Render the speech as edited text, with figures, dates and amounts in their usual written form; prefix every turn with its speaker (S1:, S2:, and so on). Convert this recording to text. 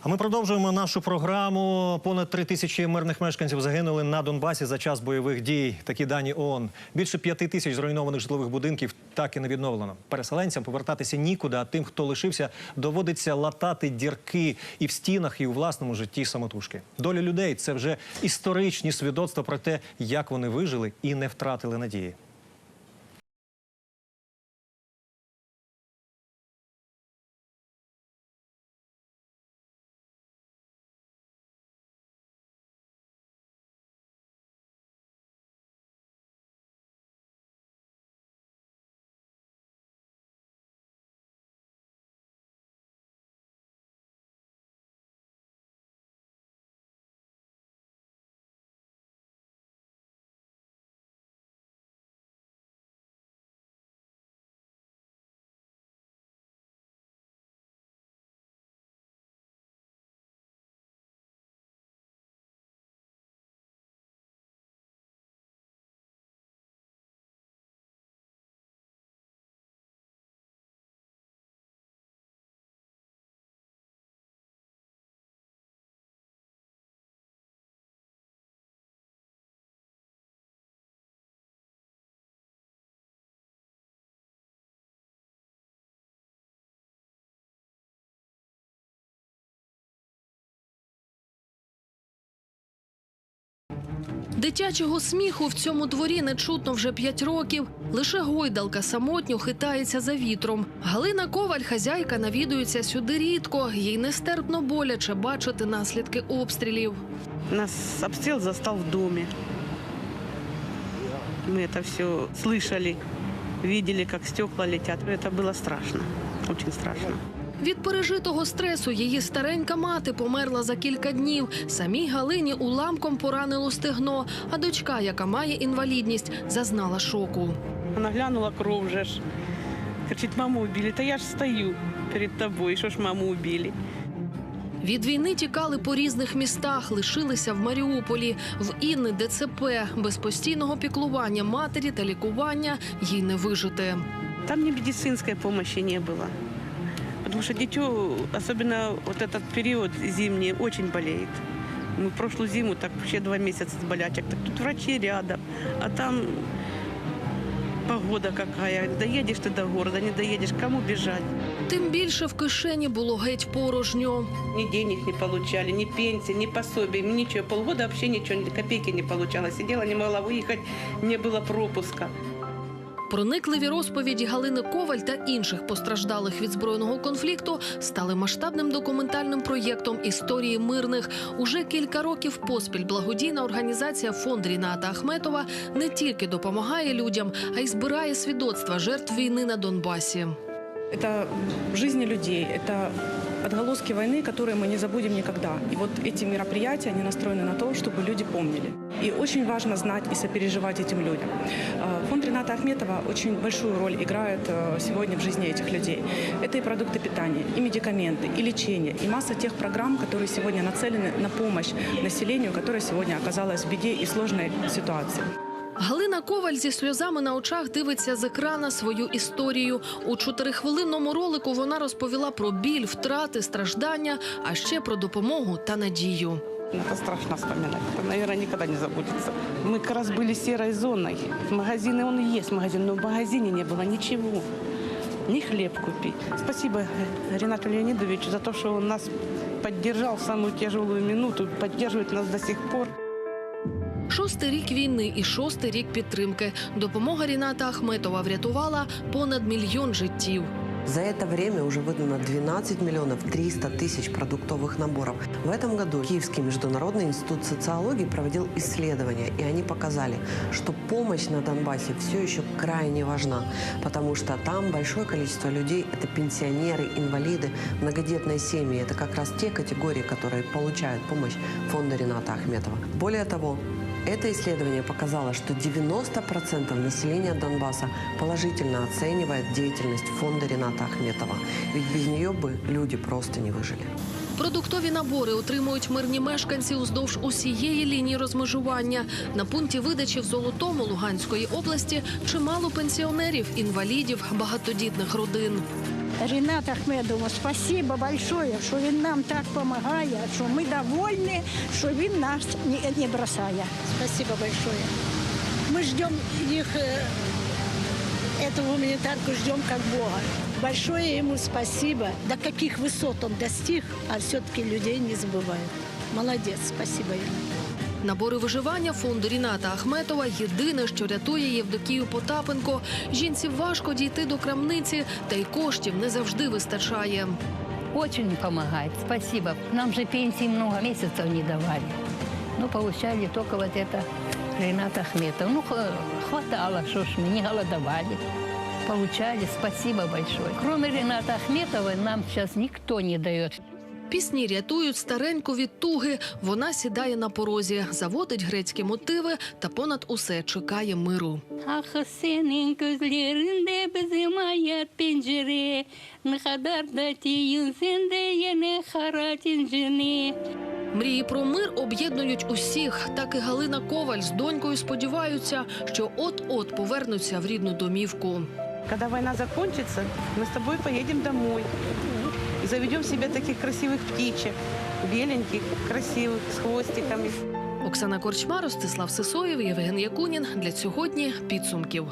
S1: А ми продовжуємо нашу програму. Понад 3000 мирних мешканців загинули на Донбасі за час бойових дій. Такі дані ООН. Більше 5000 зруйнованих житлових будинків так і не відновлено. Переселенцям повертатися нікуди, а тим, хто лишився, доводиться латати дірки і в стінах, і у власному житті самотужки. Доля людей – це вже історичні свідоцтва про те, як вони вижили і не втратили надії.
S2: Дитячого сміху в цьому дворі не чутно вже 5 років. Лише гойдалка самотньо хитається за вітром. Галина Коваль, хазяйка, навідується сюди рідко. Їй нестерпно боляче бачити наслідки обстрілів.
S3: Нас обстрел застал в доме. Мы это все слышали, видели, как стекла летят. Это было страшно, очень страшно.
S2: Від пережитого стресу її старенька мати померла за кілька днів. Самій Галині уламком поранило стегно, а дочка, яка має інвалідність, зазнала шоку.
S3: Она глянула, кров же ж. Кричит: маму убили. Та я ж стою перед тобою, що ж маму убили.
S2: Від війни тікали по різних містах, лишилися в Маріуполі. В Інни ДЦП. Без постійного піклування матері та лікування їй не вижити.
S3: Там ни медицинской помощи не было. Потому что дитё, особенно вот этот период зимний, очень болеет. Мы в прошлую зиму так вообще 2 месяца с болячек. Так тут врачи рядом, а там погода какая. Доедешь ты до города, не доедешь, кому бежать?
S2: Тим більше в кишені було геть порожньо.
S3: Ни денег не получали, ни пенсии, ни пособий, ничего. Полгода вообще ничего, ни копейки не получала. Сидела, не могла выехать, не было пропуска.
S2: Проникливі розповіді Галини Коваль та інших постраждалих від збройного конфлікту стали масштабним документальним проєктом історії мирних. Уже кілька років поспіль благодійна організація «Фонд Ріната Ахметова» не тільки допомагає людям, а й збирає свідоцтва жертв війни на Донбасі.
S4: Это жизни людей, это отголоски войны, которые мы не забудем никогда. И вот эти мероприятия, они настроены на то, чтобы люди помнили. И очень важно знать и сопереживать этим людям. Фонд Рината Ахметова очень большую роль играет сегодня в жизни этих людей. Это и продукты питания, и медикаменты, и лечение, и масса тех программ, которые сегодня нацелены на помощь населению, которое сегодня оказалось в беде и сложной ситуации.
S2: Галина Коваль зі сльозами на очах дивиться з екрана свою історію. У 4-хвилинному ролику вона розповіла про біль, втрати, страждання, а ще про допомогу та надію.
S3: Это страшно вспоминать. Это, наверное, никогда не забудется. Мы как раз были серой зоной. Магазины, он и есть магазин, но в магазине не было ничего. Ни хлеб купить. Спасибо Ренату Леонидовичу за то, что он нас поддержал в самую тяжелую минуту, поддерживает нас до сих пор.
S2: 6-й рік війни і 6-й рік підтримки. Допомога Ріната Ахметова врятувала понад 1 мільйон життів.
S5: За это время уже выдано 12 миллионов 300 тысяч продуктовых наборов. В этом году Киевский международный институт социологии проводил исследования, и они показали, что помощь на Донбассе все еще крайне важна, потому что там большое количество людей – это пенсионеры, инвалиды, многодетные семьи. Это как раз те категории, которые получают помощь фонда Рината Ахметова. Более того, это исследование показало, что 90% населения Донбасса положительно оценивает деятельность фонда Рината Ахметова. Ведь без нее бы люди просто не выжили.
S2: Продуктові набори отримують мирні мешканці уздовж усієї лінії розмежування. На пункті видачі в Золотому Луганської області чимало пенсіонерів, інвалідів, багатодітних родин.
S6: Ренат Ахмедову спасибо большое, что он нам так помогает, что мы довольны, что он нас не бросает. Спасибо большое. Мы ждем их, эту гуманитарку ждем как Бога. Большое ему спасибо. До каких высот он достиг, а все-таки людей не забывает. Молодец, спасибо ему.
S2: Набори виживання фонду Ріната Ахметова – єдине, що рятує Євдокію Потапенко. Жінці важко дійти до крамниці, та й коштів не завжди вистачає.
S7: Очень помогает, спасибо. Нам же пенсии много месяцев не давали. Ну, получали только вот это Ренат Ахметов. Ну, хватало, что ж мы не голодовали. Получали, спасибо большое. Кроме Рената Ахметова нам сейчас никто не дает.
S2: Пісні рятують стареньку від туги. Вона сідає на порозі, заводить грецькі мотиви та понад усе чекає миру.
S7: Ah senin gözlerinde bizim hayat pencere, ne kadar da sende yine harat incini.
S2: Мрії про мир об'єднують усіх. Так і Галина Коваль з донькою сподіваються, що от-от повернуться в рідну домівку.
S3: Когда война закончится, мы с тобой поедем домой. И заведем себе таких красивых птичек, беленьких, красивых, с хвостиками.
S2: Оксана Корчма, Ростислав Сисоєв, Євген Якунін. Для сьогодні підсумків.